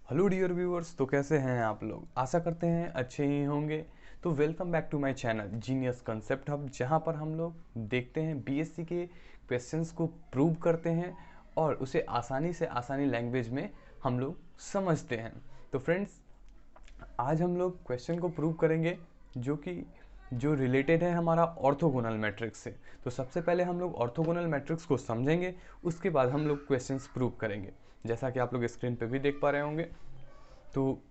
Hello dear viewers, तो कैसे हैं आप लोग। आशा करते हैं अच्छे ही होंगे। तो welcome back to my channel genius concept hub, जहां पर हम लोग देखते हैं बीएससी के क्वेश्चंस को प्रूव करते हैं और उसे आसानी से आसानी लैंग्वेज में हम लोग समझते हैं। तो फ्रेंड्स, आज हम लोग क्वेश्चन को प्रूव करेंगे जो रिलेटेड है हमारा ऑर्थोगोनल मैट्रिक्स से। तो सबसे पहले हम लोग ऑर्थोगोनल मैट्रिक्स को समझेंगे, उसके बाद हम लोग क्वेश्चंस प्रूव करेंगे, जैसा कि आप लोग स्क्रीन पे भी देख पा रहे होंगे। तो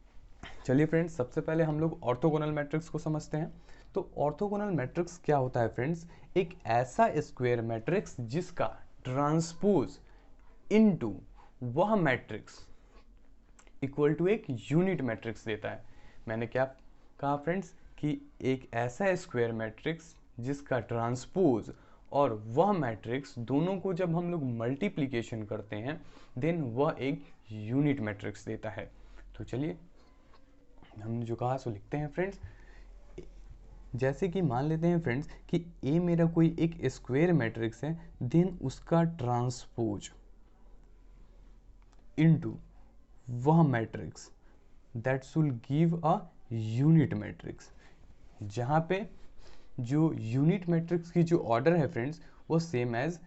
चलिए फ्रेंड्स, सबसे पहले हम लोग ऑर्थोगोनल मैट्रिक्स को समझते हैं। तो ऑर्थोगोनल मैट्रिक्स क्या होता है फ्रेंड्स? एक ऐसा स्क्वायर मैट्रिक्स जिसका ट्रांसपोज इनटू वह मैट्रिक्स इक्वल टू एक यूनिट मैट्रिक्स देता है। मैंने क्या कहा फ्रेंड्स कि एक ऐसा स्क्वायर मैट्रिक्स जिसका ट्रांसपोज और वह मैट्रिक्स दोनों को जब हम लोग मल्टीप्लिकेशन करते हैं देन वह एक यूनिट मैट्रिक्स देता है। तो चलिए हमने जो कहा सो लिखते हैं फ्रेंड्स। जैसे कि मान लेते हैं फ्रेंड्स कि ए मेरा कोई एक स्क्वायर मैट्रिक्स है, देन उसका ट्रांसपोज इनटू वह matrix that should give a unit matrix, जहाँ पे जो यूनिट मैट्रिक्स की जो ऑर्डर है फ्रेंड्स वो सेम एज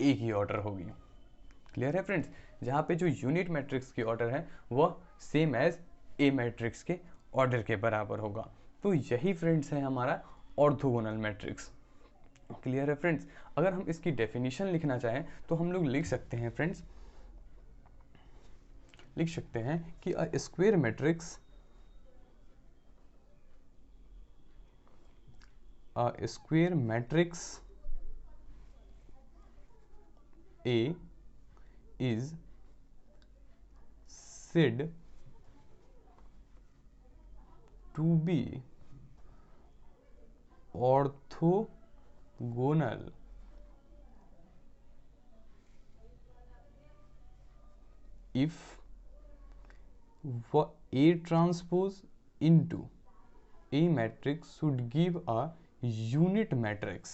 ए की ऑर्डर होगी। क्लियर है फ्रेंड्स? जहाँ पे जो यूनिट मैट्रिक्स की ऑर्डर है वह सेम एज ए मैट्रिक्स के ऑर्डर के बराबर होगा। तो यही फ्रेंड्स है हमारा ऑर्थोगोनल मैट्रिक्स। क्लियर है फ्रेंड्स? अगर हम इसकी डेफिनेशन लिखना चाहें तो हम लोग लिख सकते हैं फ्रेंड्स, लिख सकते हैं कि a square matrix, a square matrix A is said to be orthogonal if A transpose into A matrix should give a unit matrix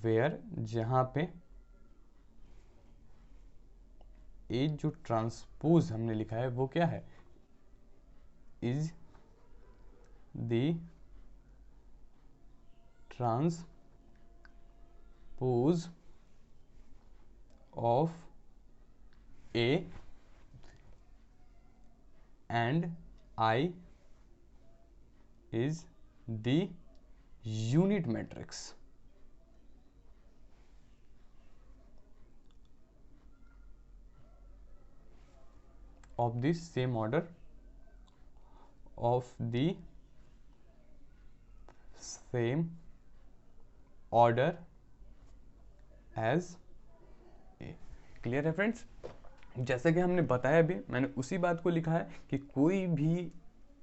where जहाँ पे A जो ट्रांसपोज हमने लिखा है वो क्या है, is the transpose of A and I is the unit matrix of the same order of the same order as A। Clear है फ्रेंड्स? जैसे कि हमने बताया भी, मैंने उसी बात को लिखा है कि कोई भी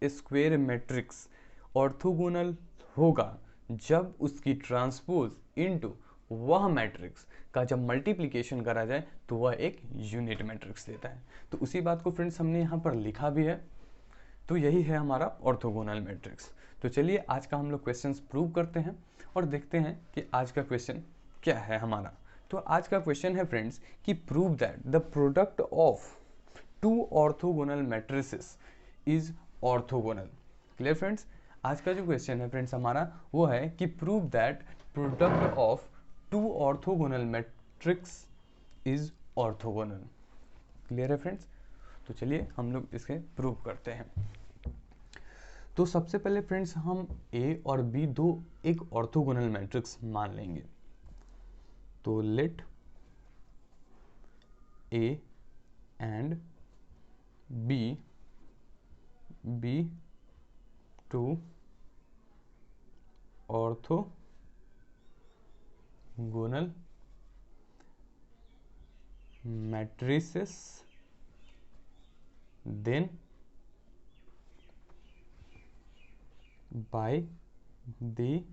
स्क्वायर मैट्रिक्स ऑर्थोगोनल होगा जब उसकी ट्रांसपोज इनटू वह मैट्रिक्स का जब मल्टीप्लिकेशन करा जाए तो वह एक यूनिट मैट्रिक्स देता है। तो उसी बात को फ्रेंड्स हमने यहाँ पर लिखा भी है। तो यही है हमारा ऑर्थोगोनल मैट्रिक्स। तो चलिए आज का हम लोग क्वेश्चंस प्रूव करते हैं और देखते हैं कि आज का क्वेश्चन क्या है हमारा। तो आज का क्वेश्चन है फ्रेंड्स कि prove that the product of two orthogonal matrices is orthogonal. Clear friends? आज का जो क्वेश्चन है फ्रेंड्स हमारा वो है कि prove that product of two orthogonal matrix is orthogonal. Clear है फ्रेंड्स? तो चलिए हम लोग इसे प्रूव करते हैं। तो सबसे पहले फ्रेंड्स हम ए और बी दो एक ऑर्थोगोनल मैट्रिक्स मान लेंगे। तो let A and B be two orthogonal matrices, then by the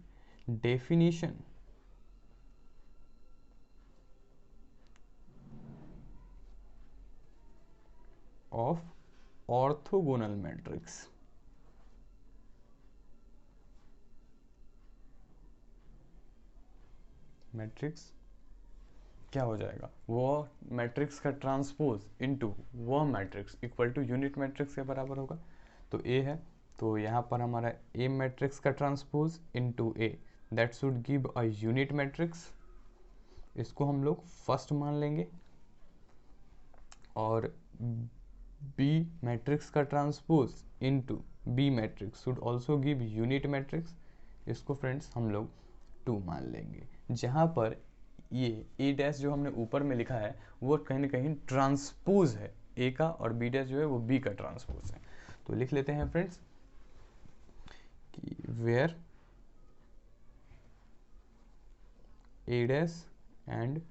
definition of orthogonal matrix, क्या हो जाएगा, वो मैट्रिक्स का ट्रांसपोज इनटू वह matrix equal to unit matrix के बराबर होगा। तो ए है, तो यहाँ पर हमारा ए मैट्रिक्स का transpose into A, that should give a unit matrix. इसको हम लोग फर्स्ट मान लेंगे। और बी मैट्रिक्स का transpose into B matrix should also give unit matrix. इसको फ्रेंड्स हम लोग 2 मान लेंगे, जहाँ पर ये ए डैश जो हमने ऊपर में लिखा है वो कहीं ना कहीं ट्रांसपोज है ए का, और बी डैश जो है वो बी का ट्रांसपोज है। तो लिख लेते हैं फ्रेंड्स कि where A dash and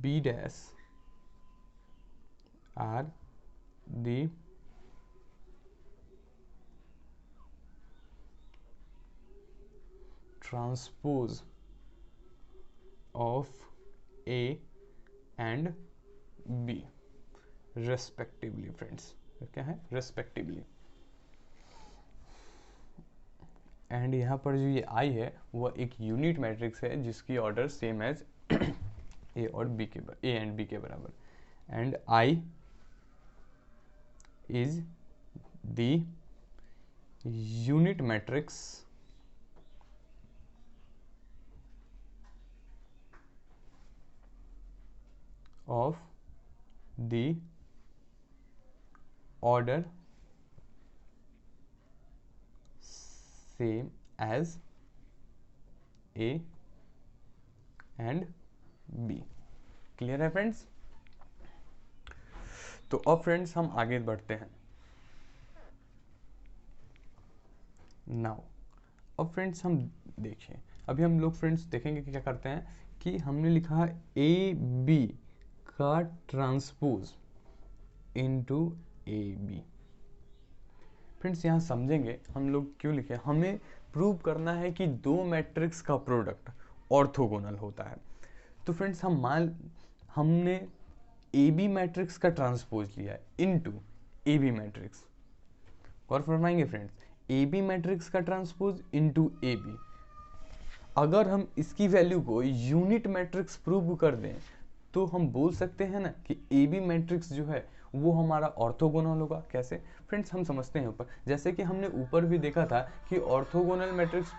B dash are the transpose of A and B respectively friends। क्या है respectively। एंड यहाँ पर जो ये I है वो एक यूनिट मैट्रिक्स है जिसकी ऑर्डर सेम एज ए और बी के ए एंड बी के बराबर। And I is the unit matrix of the order same as A and B। Clear है फ्रेंड्स? तो अब फ्रेंड्स हम आगे बढ़ते हैं। नाउ अब फ्रेंड्स हम देखिए, अभी हम लोग फ्रेंड्स देखेंगे कि क्या करते हैं कि हमने लिखा है ए बी का transpose into A B. Friends यहाँ समझेंगे हम लोग क्यों लिखे, हमें प्रूव करना है कि दो मैट्रिक्स का प्रोडक्ट ऑर्थोगोनल होता है। तो फ्रेंड्स हमने ए बी मैट्रिक्स का ट्रांसपोज लिया है इनटू ए बी मैट्रिक्स। और फरमाएंगे फ्रेंड्स ए बी मैट्रिक्स का ट्रांसपोज इनटू ए बी, अगर हम इसकी वैल्यू को यूनिट मैट्रिक्स प्रूव कर दें तो हम बोल सकते हैं ना कि ए बी मैट्रिक्स जो है वो हमारा ऑर्थोगोनल होगा। कैसे फ्रेंड्स, हम समझते हैं ऊपर, जैसे कि हमने ऊपर भी देखा था कि ऑर्थोगोनल मैट्रिक्स,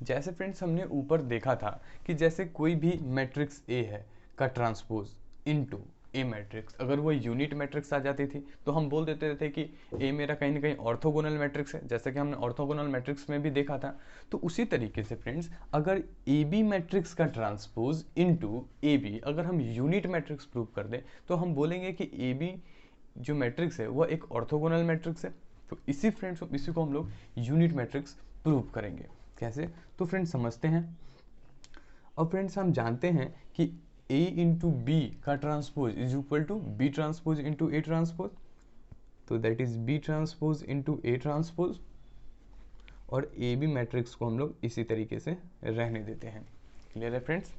जैसे फ्रेंड्स हमने ऊपर देखा था कि जैसे कोई भी मैट्रिक्स ए है का ट्रांसपोज इनटू ए मैट्रिक्स, अगर वो यूनिट मैट्रिक्स आ जाती थी तो हम बोल देते थे कि ए मेरा कहीं ना कहीं ऑर्थोगोनल मैट्रिक्स है, जैसे कि हमने ऑर्थोगोनल मैट्रिक्स में भी देखा था। तो उसी तरीके से फ्रेंड्स अगर ए बी मैट्रिक्स का ट्रांसपोज इनटू ए बी अगर हम यूनिट मैट्रिक्स प्रूव कर दें तो हम बोलेंगे कि ए बी जो मैट्रिक्स है वो एक ऑर्थोगोनल मैट्रिक्स है। तो इसी फ्रेंड्स इसी को हम लोग यूनिट मैट्रिक्स प्रूव करेंगे। कैसे, तो फ्रेंड्स समझते हैं। अब फ्रेंड्स हम जानते हैं कि A इंटू बी का transpose is equal to B transpose into A transpose, तो that is B transpose into A transpose. और ए बी मैट्रिक्स को हम लोग इसी तरीके से रहने देते हैं। क्लियर है फ्रेंड्स?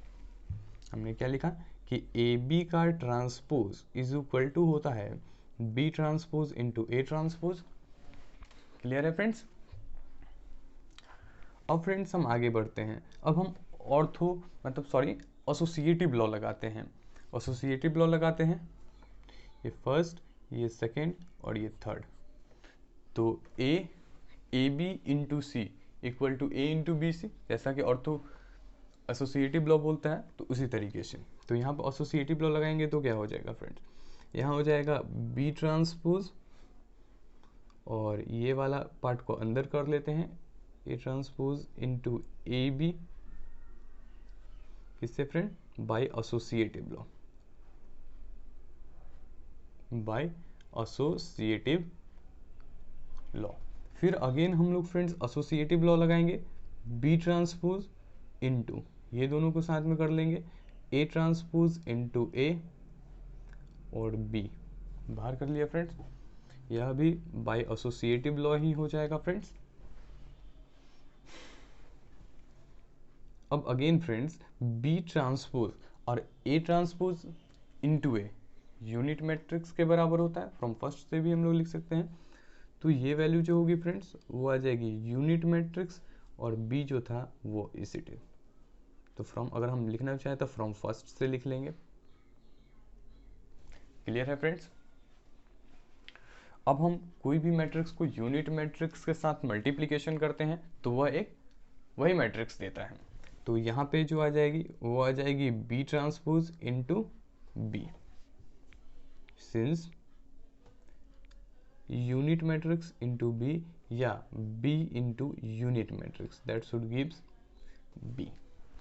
हमने क्या लिखा कि ए बी का ट्रांसपोज इज इक्वल टू होता है B transpose into A transpose. Clear है फ्रेंड्स? अब फ्रेंड्स हम आगे बढ़ते हैं। अब हम एसोसिएटिव लॉ लगाते हैं। एसोसिएटिव लॉ लगाते हैं, ये फर्स्ट, ये सेकेंड और ये थर्ड। तो A B into C equal to A into B C, जैसा कि ऑर्थो एसोसिएटिव लॉ बोलता है, तो उसी तरीके से। तो यहाँ पर एसोसिएटिव लॉ लगाएंगे तो क्या हो जाएगा फ्रेंड्स, यहाँ हो जाएगा बी ट्रांसपोज, और ये वाला पार्ट को अंदर कर लेते हैं, A transpose into A B, किससे friend, by associative law, by associative law. फिर अगेन हम लोग फ्रेंड्स एसोसिएटिव लॉ लगाएंगे, बी ट्रांसपोज इनटू, ये दोनों को साथ में कर लेंगे, ए ट्रांसपोज इनटू ए और बी बाहर कर लिया फ्रेंड्स। यह भी बाय एसोसिएटिव लॉ ही हो जाएगा फ्रेंड्स। अब अगेन फ्रेंड्स बी ट्रांसपोज और A transpose into a unit matrix के बराबर होता है, फ्रॉम फर्स्ट से भी हम लोग लिख सकते हैं। तो ये वैल्यू जो होगी फ्रेंड्स वो आ जाएगी यूनिट मैट्रिक्स, और बी जो था वो एसिटिव। तो फ्रॉम अगर हम लिखना चाहें तो फ्रॉम फर्स्ट से लिख लेंगे। क्लियर है फ्रेंड्स। अब हम कोई भी मैट्रिक्स को यूनिट मैट्रिक्स के साथ मल्टीप्लिकेशन करते हैं तो वह एक वही मैट्रिक्स देता है। तो यहाँ पे जो आ जाएगी वो आ जाएगी B transpose into B, since unit matrix into B या B into unit matrix, that should gives B.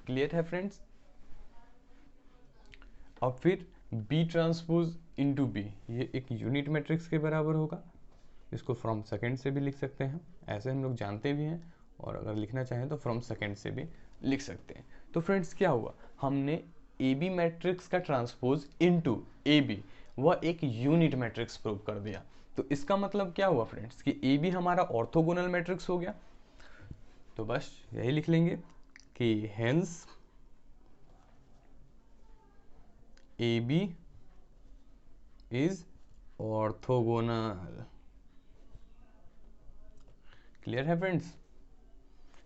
Clear है फ्रेंड्स। अब फिर बी ट्रांसपोज इनटू बी, ये एक यूनिट मैट्रिक्स के बराबर होगा। इसको फ्रॉम सेकंड से भी लिख सकते हैं, ऐसे हम लोग जानते भी हैं, और अगर लिखना चाहें तो फ्रॉम सेकंड से भी लिख सकते हैं। तो फ्रेंड्स क्या हुआ, हमने ए बी मैट्रिक्स का ट्रांसपोज इनटू ए बी, वह एक यूनिट मैट्रिक्स प्रूव कर दिया। तो इसका मतलब क्या हुआ फ्रेंड्स कि ए बी हमारा ऑर्थोगोनल मैट्रिक्स हो गया। तो बस यही लिख लेंगे कि hence A B is orthogonal. Clear है फ्रेंड्स।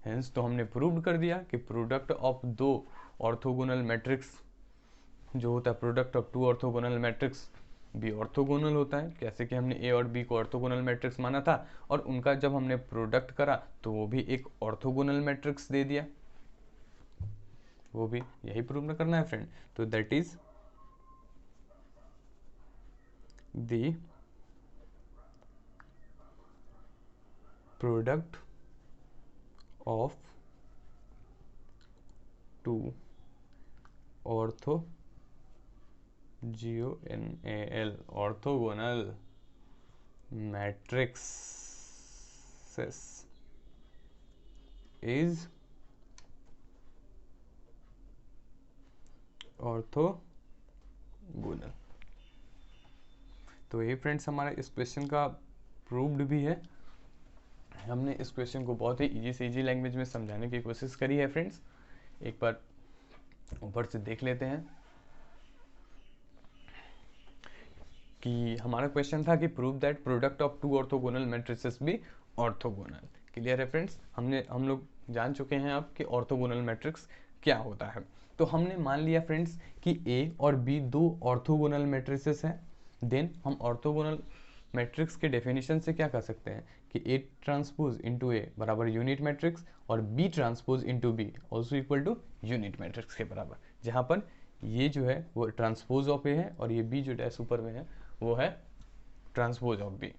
हेंस तो हमने प्रूव कर दिया कि प्रोडक्ट ऑफ दो ऑर्थोगोनल मैट्रिक्स जो होता है, product of two orthogonal matrix भी ऑर्थोगोनल होता है। कैसे कि हमने ए और बी को ऑर्थोगोनल मैट्रिक्स माना था और उनका जब हमने प्रोडक्ट करा तो वो भी एक ऑर्थोगोनल मैट्रिक्स दे दिया, वो भी यही प्रूव करना है फ्रेंड। तो that is the product of two orthogonal matrices is orthogonal. तो ये फ्रेंड्स हमारा इस क्वेश्चन का प्रूव्ड भी है। हमने इस क्वेश्चन को बहुत ही इजी से इजी लैंग्वेज में समझाने की कोशिश करी है फ्रेंड्स। एक बार ऊपर से देख लेते हैं कि हमारा क्वेश्चन था कि prove that product of two orthogonal matrices भी ऑर्थोगोनल। क्लियर है फ्रेंड्स। हम लोग जान चुके हैं अब कि ऑर्थोगोनल मैट्रिक्स क्या होता है। तो हमने मान लिया फ्रेंड्स कि ए और बी दो ऑर्थोगोनल मैट्रिसेस हैं। देन हम ऑर्थोगोनल मैट्रिक्स के डेफिनेशन से क्या कर सकते हैं कि ए ट्रांसपोज इंटू ए बराबर यूनिट मैट्रिक्स और B transpose into B also equal to unit matrix के बराबर, जहाँ पर ये जो है वो ट्रांसपोज ऑफ ए है और ये बी जो डैश ऊपर में है वो है ट्रांसपोज ऑफ बी।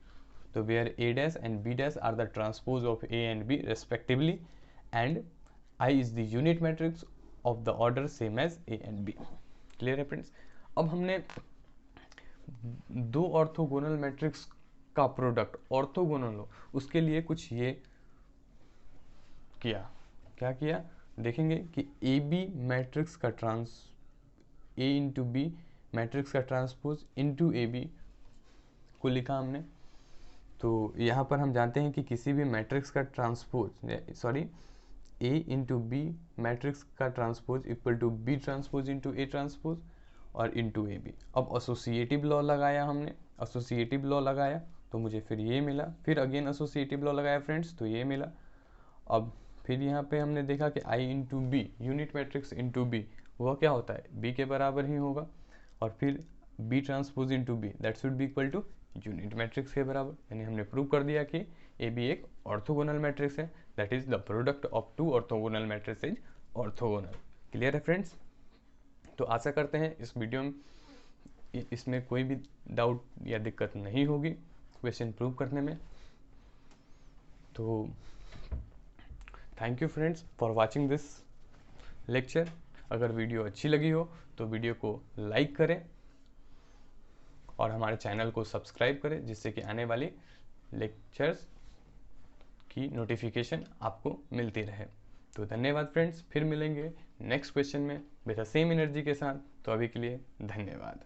तो where A dash and B dash are the transpose of A and B respectively and I is the unit matrix of the order same as A and B. Clear है friends. अब हमने दो orthogonal matrix का product orthogonal हो उसके लिए कुछ ये किया। क्या किया देखेंगे कि ए बी मैट्रिक्स का ए इंटू बी मैट्रिक्स का ट्रांसपोज इंटू ए बी को लिखा हमने। तो यहाँ पर हम जानते हैं कि किसी भी मैट्रिक्स का transpose A into B matrix का transpose equal to B transpose into A transpose और इंटू ए बी। अब एसोसिएटिव लॉ लगाया हमने, एसोसिएटिव लॉ लगाया तो मुझे फिर ये मिला, फिर अगेन एसोसिएटिव लॉ लगाया फ्रेंड्स तो ये मिला। अब फिर यहाँ पे हमने देखा कि I into B unit matrix into B वह क्या होता है बी के बराबर ही होगा, और फिर B transpose into B that should be equal to unit matrix के बराबर। यानी हमने प्रूव कर दिया कि ए बी एक ऑर्थोगोनल मैट्रिक्स है, that is the product of two orthogonal matrix is orthogonal. Clear है फ्रेंड्स। तो आशा करते हैं इस वीडियो में इसमें कोई भी डाउट या दिक्कत नहीं होगी क्वेश्चन प्रूव करने में। तो thank you friends for watching this lecture. अगर वीडियो अच्छी लगी हो तो वीडियो को लाइक करें और हमारे चैनल को सब्सक्राइब करें जिससे कि आने वाली लेक्चर्स की नोटिफिकेशन आपको मिलती रहे। तो धन्यवाद फ्रेंड्स, फिर मिलेंगे नेक्स्ट क्वेश्चन में विद द सेम एनर्जी के साथ। तो अभी के लिए धन्यवाद।